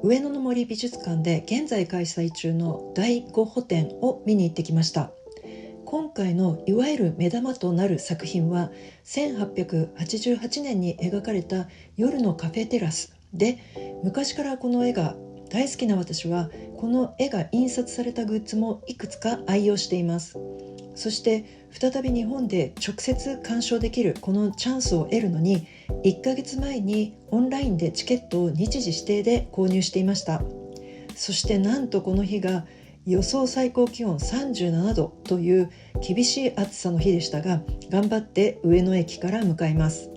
上野の森美術館で現在開催中の第5補展を見に行ってきました。今回のいわゆる目玉となる作品は1888年に描かれた夜のカフェテラスで、昔からこの絵が大好きな私はこの絵が印刷されたグッズもいくつか愛用しています。そして再び日本で直接鑑賞できるこのチャンスを得るのに1ヶ月前にオンラインでチケットを日時指定で購入していました。そしてなんとこの日が予想最高気温37度という厳しい暑さの日でしたが、頑張って上野駅から向かいます。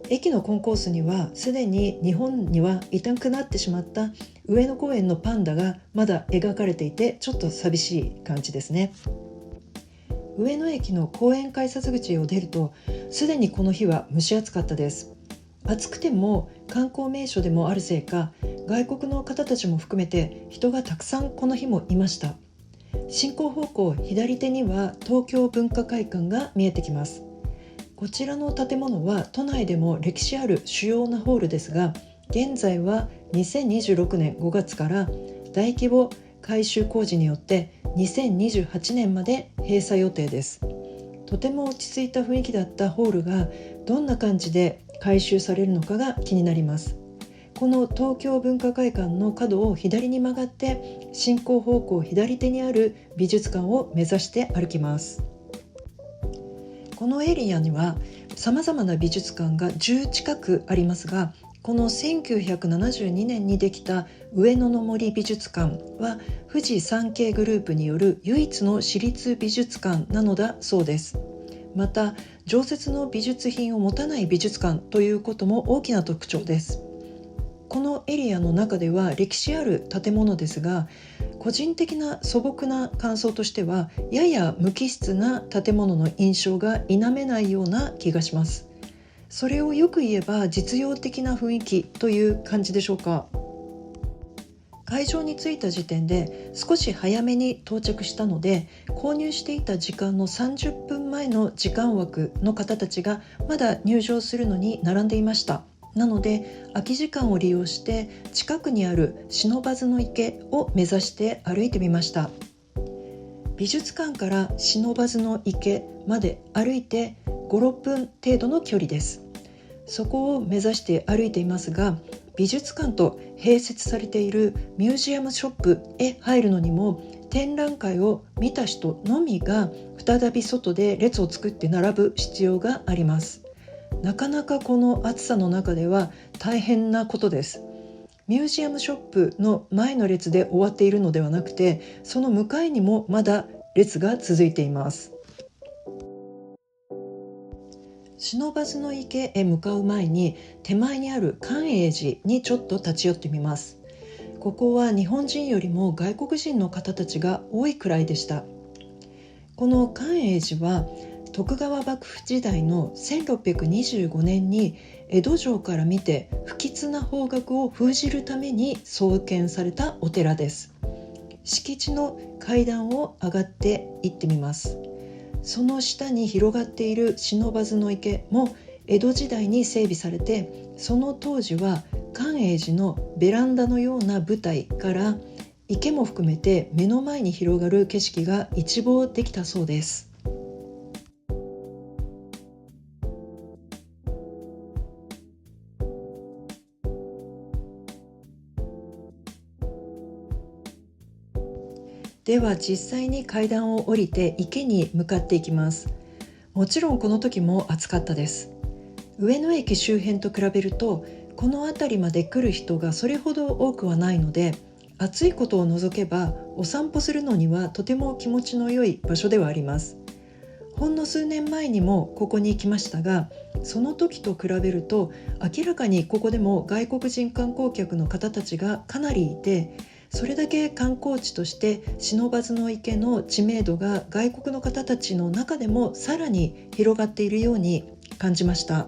駅のコンコースにはすでに日本にはいなくなってしまった上野公園のパンダがまだ描かれていて、ちょっと寂しい感じですね。上野駅の公園改札口を出るとすでにこの日は蒸し暑かったです。暑くても観光名所でもあるせいか、外国の方たちも含めて人がたくさんこの日もいました。進行方向左手には東京文化会館が見えてきます。こちらの建物は都内でも歴史ある主要なホールですが、現在は2026年5月から大規模改修工事によって2028年まで閉鎖予定です。とても落ち着いた雰囲気だったホールがどんな感じで改修されるのかが気になります。この東京文化会館の角を左に曲がって進行方向左手にある美術館を目指して歩きます。このエリアには様々な美術館が10近くありますが、この1972年にできた上野の森美術館は富士山系グループによる唯一の私立美術館なのだそうです。また常設の美術品を持たない美術館ということも大きな特徴です。このエリアの中では歴史ある建物ですが、個人的な素朴な感想としてはやや無機質な建物の印象が否めないような気がします。それをよく言えば実用的な雰囲気という感じでしょうか。会場に着いた時点で少し早めに到着したので、購入していた時間の30分前の時間枠の方たちがまだ入場するのに並んでいました。なので空き時間を利用して近くにある不忍池を目指して歩いてみました。美術館から不忍池まで歩いて5、6分程度の距離です。そこを目指して歩いていますが、美術館と併設されているミュージアムショップへ入るのにも展覧会を見た人のみが再び外で列を作って並ぶ必要があります。なかなかこの暑さの中では大変なことです。ミュージアムショップの前の列で終わっているのではなくて、その向かいにもまだ列が続いています。不忍池へ向かう前に手前にある寛永寺にちょっと立ち寄ってみます。ここは日本人よりも外国人の方たちが多いくらいでした。この寛永寺は徳川幕府時代の1625年に江戸城から見て不吉な方角を封じるために創建されたお寺です。敷地の階段を上がって行ってみます。その下に広がっている不忍池も江戸時代に整備されて、その当時は寛永寺のベランダのような舞台から池も含めて目の前に広がる景色が一望できたそうです。では実際に階段を降りて池に向かっていきます。もちろんこの時も暑かったです。上野駅周辺と比べるとこの辺りまで来る人がそれほど多くはないので、暑いことを除けばお散歩するのにはとても気持ちの良い場所ではあります。ほんの数年前にもここに行きましたが、その時と比べると明らかにここでも外国人観光客の方たちがかなりいて、それだけ観光地として不忍池の知名度が外国の方たちの中でもさらに広がっているように感じました。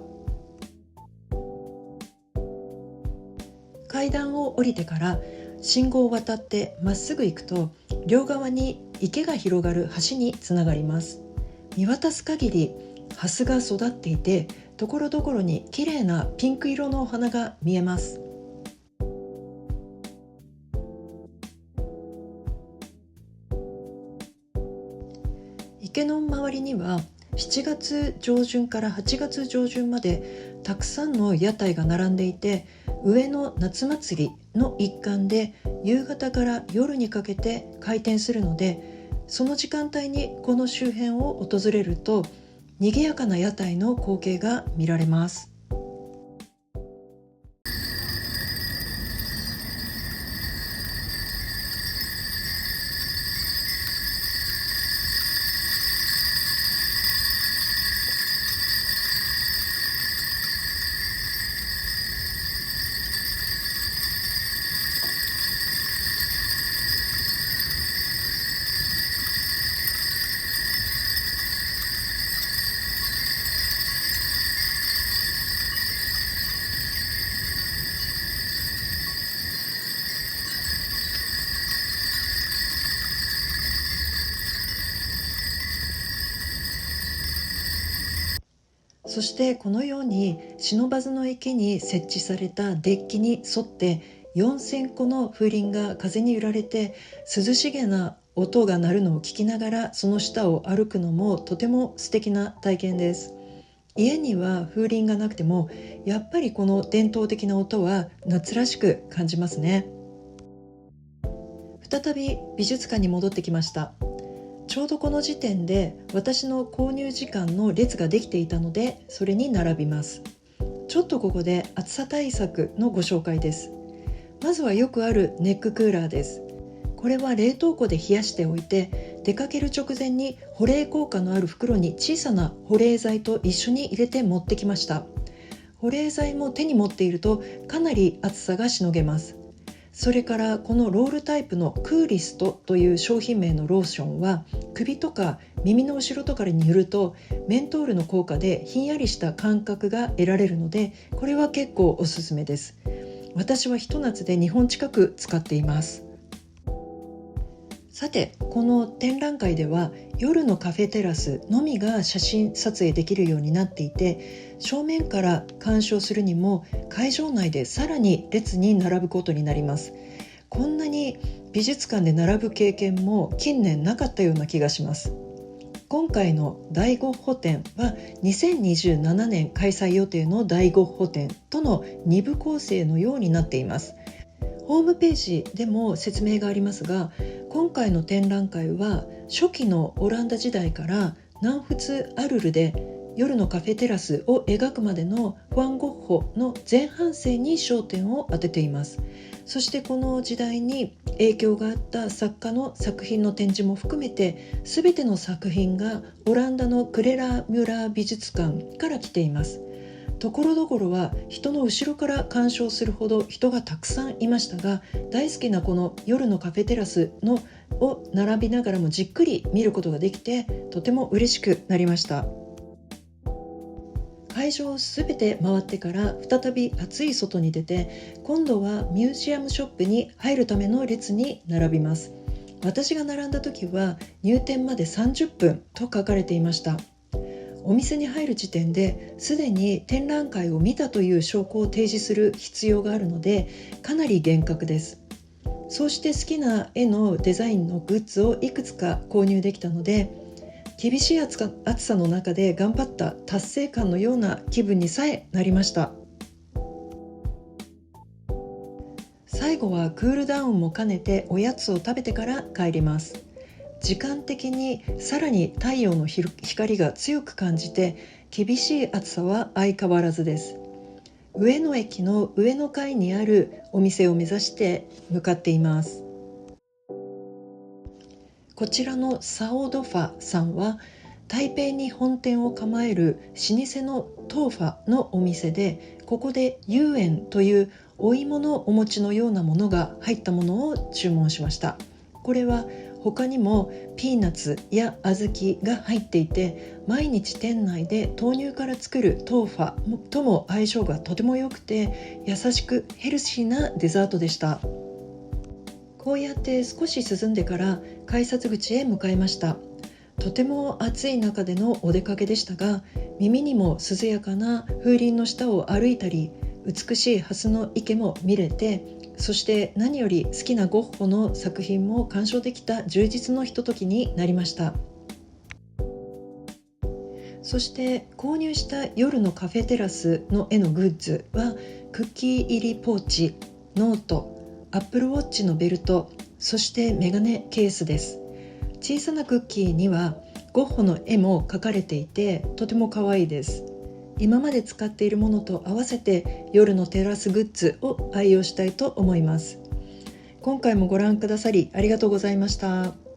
階段を降りてから信号を渡ってまっすぐ行くと、両側に池が広がる橋につながります。見渡す限りハスが育っていて、ところどころに綺麗なピンク色のお花が見えます。池の周りには7月上旬から8月上旬までたくさんの屋台が並んでいて、上野夏祭りの一環で夕方から夜にかけて開店するので、その時間帯にこの周辺を訪れると賑やかな屋台の光景が見られます。そしてこのように不忍池に設置されたデッキに沿って4000個の風鈴が風に揺られて涼しげな音が鳴るのを聞きながらその下を歩くのもとても素敵な体験です。家には風鈴がなくてもやっぱりこの伝統的な音は夏らしく感じますね。再び美術館に戻ってきました。ちょうどこの時点で私の購入時間の列ができていたのでそれに並びます。ちょっとここで暑さ対策のご紹介です。まずはよくあるネッククーラーです。これは冷凍庫で冷やしておいて出かける直前に保冷効果のある袋に小さな保冷剤と一緒に入れて持ってきました。保冷剤も手に持っているとかなり暑さがしのげます。それからこのロールタイプのクーリストという商品名のローションは首とか耳の後ろとかに塗るとメントールの効果でひんやりした感覚が得られるので、これは結構おすすめです。私はひと夏で2本近く使っています。さて、この展覧会では夜のカフェテラスのみが写真撮影できるようになっていて、正面から鑑賞するにも会場内でさらに列に並ぶことになります。こんなに美術館で並ぶ経験も近年なかったような気がします。今回の大ゴッホ展は2027年開催予定の大ゴッホ展との2部構成のようになっています。ホームページでも説明がありますが、今回の展覧会は初期のオランダ時代から南仏アルルで夜のカフェテラスを描くまでのファン・ゴッホの前半生に焦点を当てています。そしてこの時代に影響があった作家の作品の展示も含めて全ての作品がオランダのクレラ・ミュラー美術館から来ています。ところどころは人の後ろから鑑賞するほど人がたくさんいましたが、大好きなこの夜のカフェテラスのを並びながらもじっくり見ることができてとても嬉しくなりました。会場をすべて回ってから再び暑い外に出て、今度はミュージアムショップに入るための列に並びます。私が並んだ時は入店まで30分と書かれていました。お店に入る時点ですでに展覧会を見たという証拠を提示する必要があるのでかなり厳格です。そうして好きな絵のデザインのグッズをいくつか購入できたので、厳しい暑さの中で頑張った達成感のような気分にさえなりました。最後はクールダウンも兼ねておやつを食べてから帰ります。時間的にさらに太陽の光が強く感じて厳しい暑さは相変わらずです。上野駅の上の階にあるお店を目指して向かっています。こちらのサオドファさんは台北に本店を構える老舗のトーファのお店で、ここでユーエンというお芋のお餅のようなものが入ったものを注文しました。これは他にもピーナッツや小豆が入っていて、毎日店内で豆乳から作るトーファとも相性がとても良くて優しくヘルシーなデザートでした。こうやって少し進んでから改札口へ向かいました。とても暑い中でのお出かけでしたが、耳にも涼やかな風鈴の下を歩いたり、美しい蓮の池も見れて、そして何より好きなゴッホの作品も鑑賞できた充実のひとときになりました。そして購入した夜のカフェテラスの絵のグッズはクッキー入りポーチ、ノート、アップルウォッチのベルト、そしてメガネケースです。小さなクッキーにはゴッホの絵も描かれていてとても可愛いです。今まで使っているものと合わせて夜のテラスグッズを愛用したいと思います。今回もご覧くださりありがとうございました。